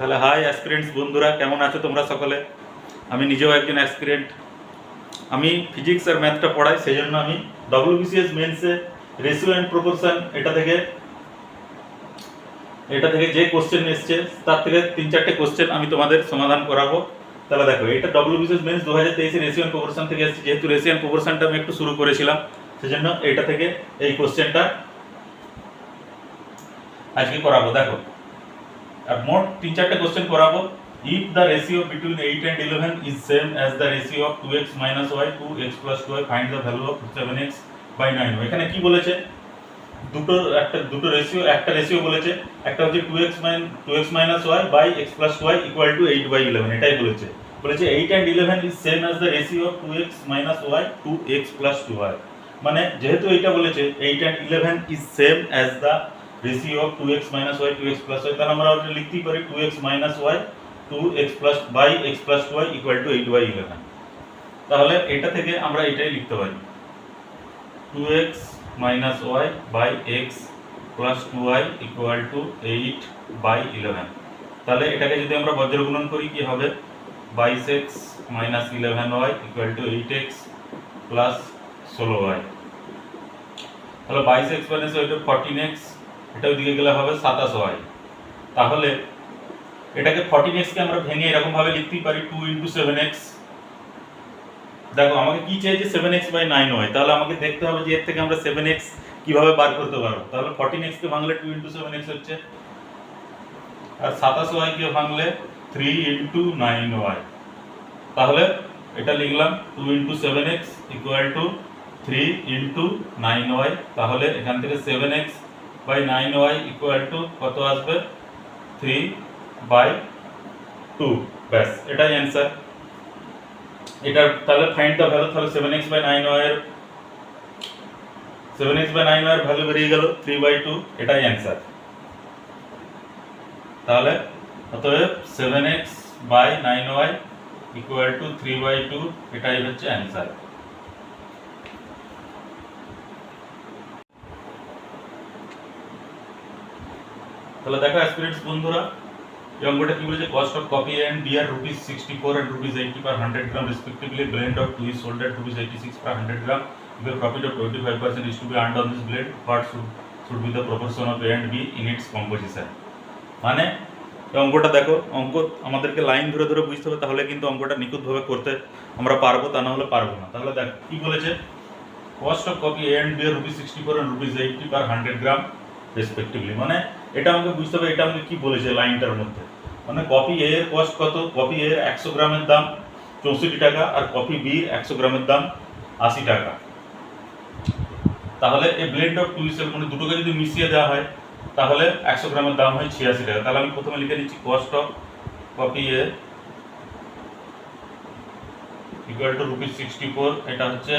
তাহলে high aspirants বন্ধুরা, কেমন আছো তোমরা সকলে? আমি নিজেও একজন অ্যাসপিরেন্ট। আমি ফিজিক্স আর ম্যাথটা পড়াই, সেই জন্য আমি ডব্লিউবিসিএস মেন্সে রেশিও অ্যান্ড প্রপোর্শন এটা থেকে যে কোশ্চেন এসছে তার থেকে 3-4টে কোশ্চেন আমি তোমাদের সমাধান করাবো। তাহলে দেখো, এটা WBCS mains 2023 ratio and proportion থেকে এসছে। যেহেতু রেশিও অ্যান্ড প্রপোর্শনটা আমি একটু শুরু করেছিলাম, সেজন্য এটা থেকে এই কোশ্চেনটা আজকে করাবো। দেখো, আর মোট 3-4টে কোশ্চেন করাবো। If the ratio between 8 and 11 is same as the ratio of 2x minus y, 2x plus 2y, find the value of 7x by 9y। এখানে কি বলেছে? দুটো রেশিও বলেছে। একটা হচ্ছে 2x minus y by x plus 2y equal to 8 by 11, এটাই বলেছে। 8 and 11 is same as the ratio of 2x minus y, 2x plus 2y। মানে যেহেতু এটা বলেছে 8 and 11 is same as the ratio of 2x minus y, 2x plus y, তাহলে আমরা ওটা লিখতেই পারি 2x minus y, 2x plus by x plus 2y equal to 8 by 11। তাহলে এটা থেকে আমরা এটাই লিখতে পারি 2x minus y by x plus 2y equal to 8 by 11। তাহলে এটাকে যদি আমরা বজ্রগুণন করি কি হবে? 22x minus 11y equal to 8x plus 16y। তাহলে 22x minus y 14x, এটা ওইদিকে গেলে হবে 27y। তাহলে এটাকে 14x কে আমরা ভেঙে এরকম ভাবে লিখতেই পারি 2 into 7x। দেখো, আমাকে কি চাই যে 7x by 9y, তাহলে আমাকে দেখতে হবে যে এর থেকে আমরা 7x কিভাবে বার করতে পারবো। তাহলে 14x কে ভাঙলে 2 into 7x হচ্ছে, আর 27y কে ভাঙলে 3 into 9y। তাহলে এটা লিখলাম 2 into 7x equal to 3 into 9y। তাহলে এখান থেকে 7x by 9y equal to কত আসবে? 3 by 2। ব্যাস, এটাই অ্যান্সার। এটা তাহলে ফাইন্ড দ্য ভ্যালু। তাহলে 7x by 9y এর ভ্যালু বেরিয়ে গেল 3 by 2, এটাই অ্যান্সার। তাহলে অতএব 7x by 9y equal to 3 by 2, এটাই হচ্ছে অ্যান্সার। তাহলে দেখো অ্যাসপিরেন্টস বন্ধুরা, এই অঙ্কটা কি বলেছে? Cost of coffee and B are ₹64 and ₹80 per 100 gram respectively, blend of 2 is sold at ₹86 per 100 gram, with a profit of 25% is to be earned on this blend. What should be the proportion of A and B in its composition? মানে এই অঙ্কটা দেখো, অঙ্ক আমাদেরকে line ধরে ধরে বুঝতে হবে, তাহলে কিন্তু অঙ্কটা নিখুঁতভাবে করতে আমরা পারবো, তা না হলে পারবো না। তাহলে দেখো কি বলেছে? Cost of copy A and B are ₹64 and ₹80 per 100 gram respectively. মানে এটা আমাকে বুঝতে হবে এটা আমাকে কি বলেছে লাইনটার মধ্যে। মানে কপি এ এর কস্ট কত? কপি এর 100 গ্রামের দাম 64 টাকা, আর কপি বি 100 গ্রামের দাম 80 টাকা। তাহলে এই ব্লেন্ড অফ টু ইসেল, মানে দুটোকে যদি মিশিয়ে দেওয়া হয় তাহলে 100 গ্রামের দাম হয় 86 টাকা। তাহলে আমি প্রথমে লিখে নিচ্ছি cost of coffee A equal to ₹64, এটা হচ্ছে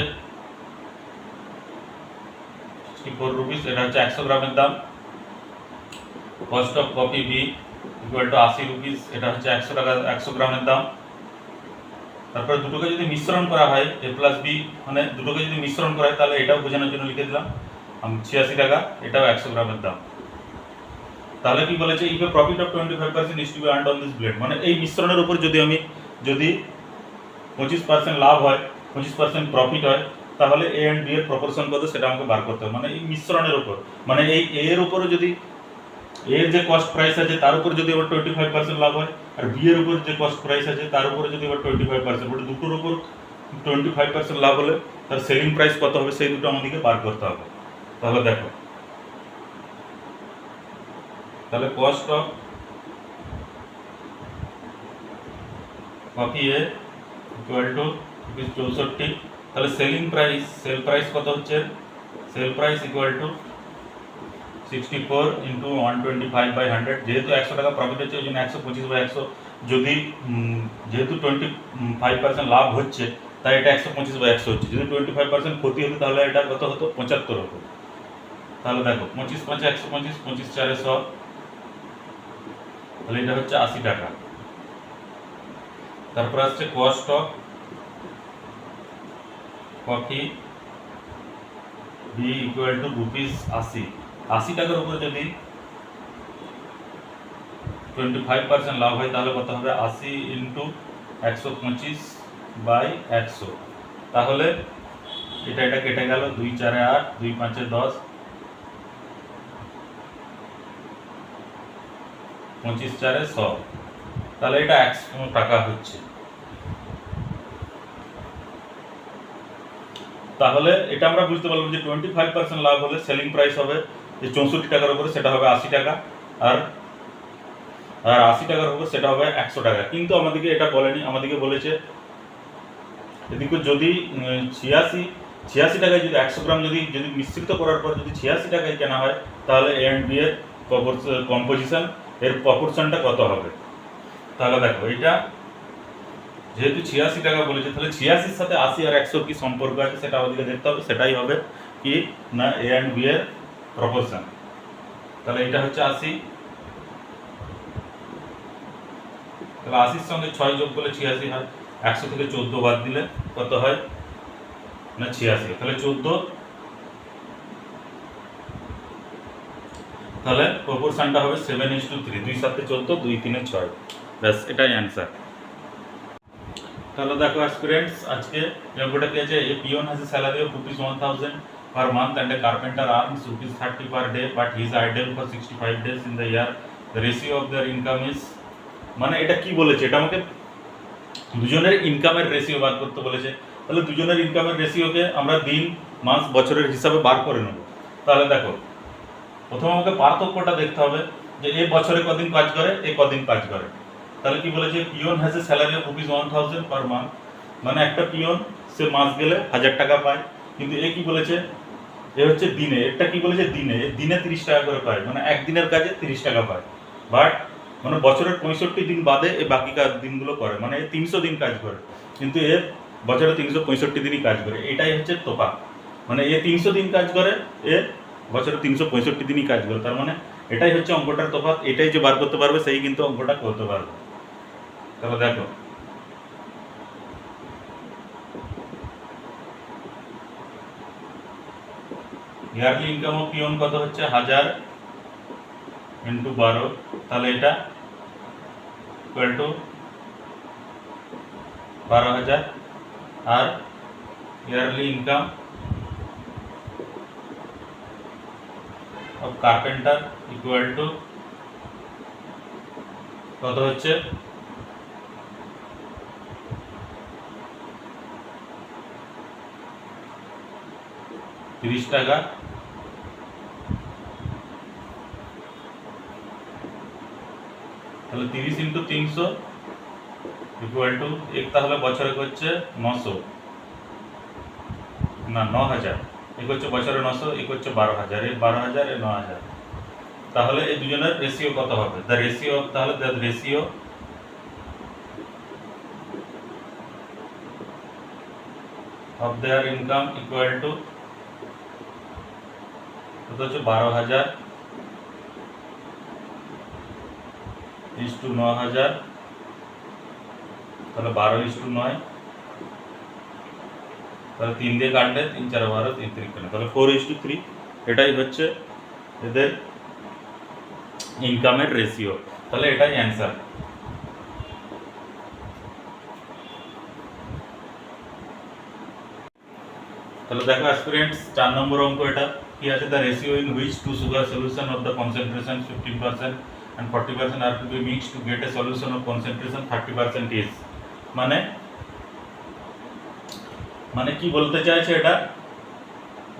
64 রুপিস, এটা হচ্ছে 100 গ্রামের দাম। Cost of coffee B equal to 80 rupees, এটা হচ্ছে 100 টাকা 100 গ্রামের দাম। তারপরে দুটোকে যদি মিশ্রণ করা হয় এ প্লাস বি, মানে দুটোকে যদি মিশ্রণ করা হয় তাহলে এটাও বোঝানোর জন্য লিখে দিলাম 86 টাকা, এটাও 100 গ্রামের দাম। তাহলে কি বলেছে? If a profit of 25% is to be earned on this blend, মানে এই মিশ্রণের উপর যদি 25% লাভ হয়, 25% প্রফিট হয়, তাহলে এ এন্ড বি এর প্রপোর্শন কত সেটা আমাকে বার করতে হবে। মানে এই মিশ্রণের উপর, মানে এই এ এর উপরে যদি এর যে কস্ট প্রাইস আছে তার উপর যদি আবার 25% লাভ হয়, আর বি এর উপর যে কস্ট প্রাইস আছে তার উপরে যদি আবার 25%, ওটা দুটোর উপর 25% লাভ হলে তার সেলিং প্রাইস কত হবে সেই দুটো আমাদেরকে বার করতে হবে। তাহলে দেখো, তাহলে cost of coffee A equal to ₹64, তাহলে সেল প্রাইস কত হচ্ছে? Sell price equal to 64 into 125/100। যেহেতু 100 টাকা প্রফিট হচ্ছে ওই জন্য 125/100, যদি যেহেতু 25% লাভ হচ্ছে তাই এটা 125/100 হচ্ছে। যদি 25% ক্ষতি হতো তাহলে এটা কত হতো? 75 হতো। তাহলে দেখো 25 5 125, 25 4 100, তাহলে এটা হচ্ছে 80 টাকা। তারপর আসছে cost of coffee B equal to ₹80। 80 টাকার উপরে যদি 25% লাভ হয় তাহলে কত হবে 80 ইন্টু 125/100। তাহলে এটা কেটে গেল, 2 4 8, 2 5 10, 25 4 100, তাহলে এটা 100 টাকা হচ্ছে। তাহলে এটা আমরা বুঝতে পারলাম যে 25% লাভ হলে সেলিং প্রাইস হবে যে 64 টাকার উপরে সেটা হবে 80 টাকা, আর 80 টাকার উপর সেটা হবে 100 টাকা। কিন্তু আমাদেরকে এটা বলেনি, আমাদেরকে বলেছে এদিকে যদি 86 টাকায় যদি 100 গ্রাম যদি মিশ্রিত করার পর যদি 86 টাকায় কেনা হয় তাহলে এ অ্যান্ড বি এর কম্পোজিশন এর প্রপোর্শনটা কত হবে। তাহলে দেখো এটা যেহেতু 86 টাকা বলেছে, তাহলে 86-র সাথে 80 আর 100 কি সম্পর্ক আছে সেটা আমাদেরকে দেখতে হবে। সেটাই হবে কি না এ অ্যান্ড বি এর প্রপোর্শন। তাহলে এটা হচ্ছে 80, তাহলে 80-র সঙ্গে 6 যোগ করলে 86 হয়, 100 থেকে 14 বাদ দিলে কত হয় না 86, তাহলে 14, তাহলে প্রপোর্শনটা হবে 7:3, 2 7 14, 2 3 6, ব্যাস এটাই অ্যান্সার। তাহলে দেখো অ্যাসপিরেন্টস, আজকে অঙ্কটা কি আছে, a peon has a salary of ₹1000 per month and a carpenter earns ₹30 per day but he is idle for 65 days in the year. The ratio of their income is, মানে এটা কি বলেছে, এটা আমাকে দুজনের ইনকামের রেশিও বার করতে বলেছে। তাহলে দুজনের ইনকামের রেশিওকে আমরা দিন মাস বছরের হিসাবে বার করে নেব। তাহলে দেখো প্রথমে আমাকে পার্থক্যটা দেখতে হবে যে এ বছরে কদিন কাজ করে, এ কদিন কাজ করে। তাহলে কি বলেছে, peon has a salary of ₹1000 per month, মানে একটা পিয়ন সে মাস গেলে 1000 টাকা পায়। কিন্তু এ কি বলেছে, এ হচ্ছে দিনে, এটা কি বলেছে দিনে, দিনে 30 টাকা করে পায়, মানে একদিনের কাজে 30 টাকা পায়। বাট মানে বছরের 65 দিন বাদে এ বাকি দিনগুলো করে, মানে এ 300 দিন কাজ করে, কিন্তু এ বছরে 365 দিনই কাজ করে। এটাই হচ্ছে তফাৎ, মানে এ 300 দিন কাজ করে, এ বছরে 365 দিনই কাজ করে। তার মানে এটাই হচ্ছে অঙ্কটার তফাৎ। এটাই যে বার করতে পারবে সেই কিন্তু অঙ্কটা করতে পারবে। তাহলে দেখো ইয়ারলি ইনকাম অফ পিয়ন কত হচ্ছে 1000 ইন্টু 12, তাহলে এটা ইকুয়াল টু 12,000, আর yearly income of carpenter equal to কত হচ্ছে 30 টাকা, তাহলে 30 ইন্টু 300 ইকুয়াল টু এক, তাহলে বছরে হচ্ছে 900 না 9000, এক হচ্ছে বছরে 900, এক হচ্ছে 12,000, এই 12,000 এ 9,000। তাহলে এই দুজনের রেশিও কত হবে, দ্য রেশিও, তাহলে the ratio of their income equal to কত হচ্ছে 12,000 ইস্টু 9,000, তাহলে 12:9, তাহলে 3 দিয়ে কাটলে 3 4 12, 3 3 কেন, তাহলে 4:3। এটাই হচ্ছে এদের ইনকামের রেশিও। তাহলে এটাই অ্যান্সার। তাহলে দেখো অ্যাসপিরেন্টস 4 নম্বর অঙ্ক এটা কি আছে, the ratio in which two sugar solution of the concentration 15% and 40% are to be mixed to get a solution of concentration 30% is, মানে কি বলতে চাইছে এটা,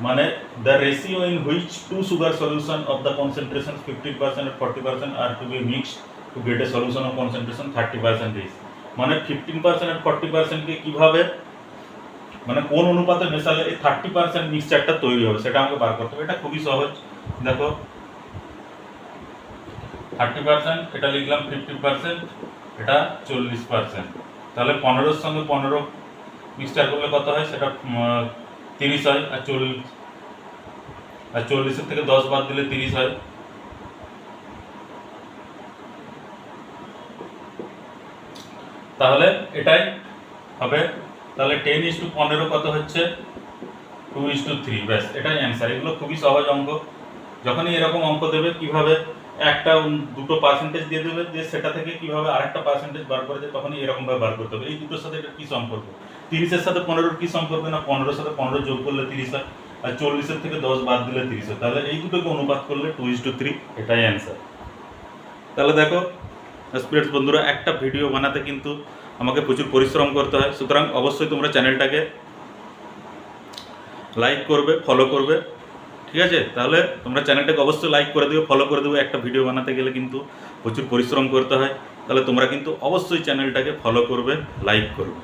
মানে the ratio in which two sugar solution of the concentration 15% and 40% are to be mixed to get a solution of concentration 30% is, মানে 15% and 40% কে কিভাবে, মানে কোন অনুপাতে মেশালে এই 30% মিক্সচারটা তৈরি হবে সেটা আমাকে বার করতে হবে। এটা খুবই সহজ, দেখো 30%, এটা লিখলাম 50%, এটা 40%, তাহলে 15-এর সঙ্গে 15 মিক্সচার করলে কত হয়, সেটা 30 হয়, আর 40-এর থেকে 10 বাদ দিলে 30 হয়। তাহলে এটাই হবে, তাহলে 10:15 কত হচ্ছে 2:3, ব্যাস এটাই অ্যান্সার। এগুলো খুবই সহজ অঙ্ক, যখনই এরকম অঙ্ক দেবে কিভাবে একটা দুটো পার্সেন্টেজ দিয়ে দেবে, যে সেটা থেকে কিভাবে আরেকটা পার্সেন্টেজ বার করা যায় তখনই এরকমভাবে বার করতে হবে। এই দুটোর সাথে এটা কী সম্পর্ক? 30-এর সাথে 15-র কী সম্পর্ক? না 15-র সাথে 15 যোগ করলে 30 হয়, আর 40-এর থেকে 10 বাদ দিলে 30 হয়। তাহলে এই দুটোকে অনুপাত করলে 2:3, এটাই অ্যান্সার। তাহলে দেখো স্টুডেন্টস বন্ধুরা, একটা ভিডিও বানাতে কিন্তু আমাকে প্রচুর পরিশ্রম করতে হয়, সুতরাং অবশ্যই তোমরা চ্যানেলটাকে লাইক করবে, ফলো করবে, ঠিক আছে? তাহলে তোমরা চ্যানেলটাকে অবশ্যই লাইক করে দিও, ফলো করে দেবো। একটা ভিডিও বানাতে গেলে কিন্তু প্রচুর পরিশ্রম করতে হয়, তাহলে তোমরা কিন্তু অবশ্যই চ্যানেলটাকে ফলো করবে, লাইক করবে।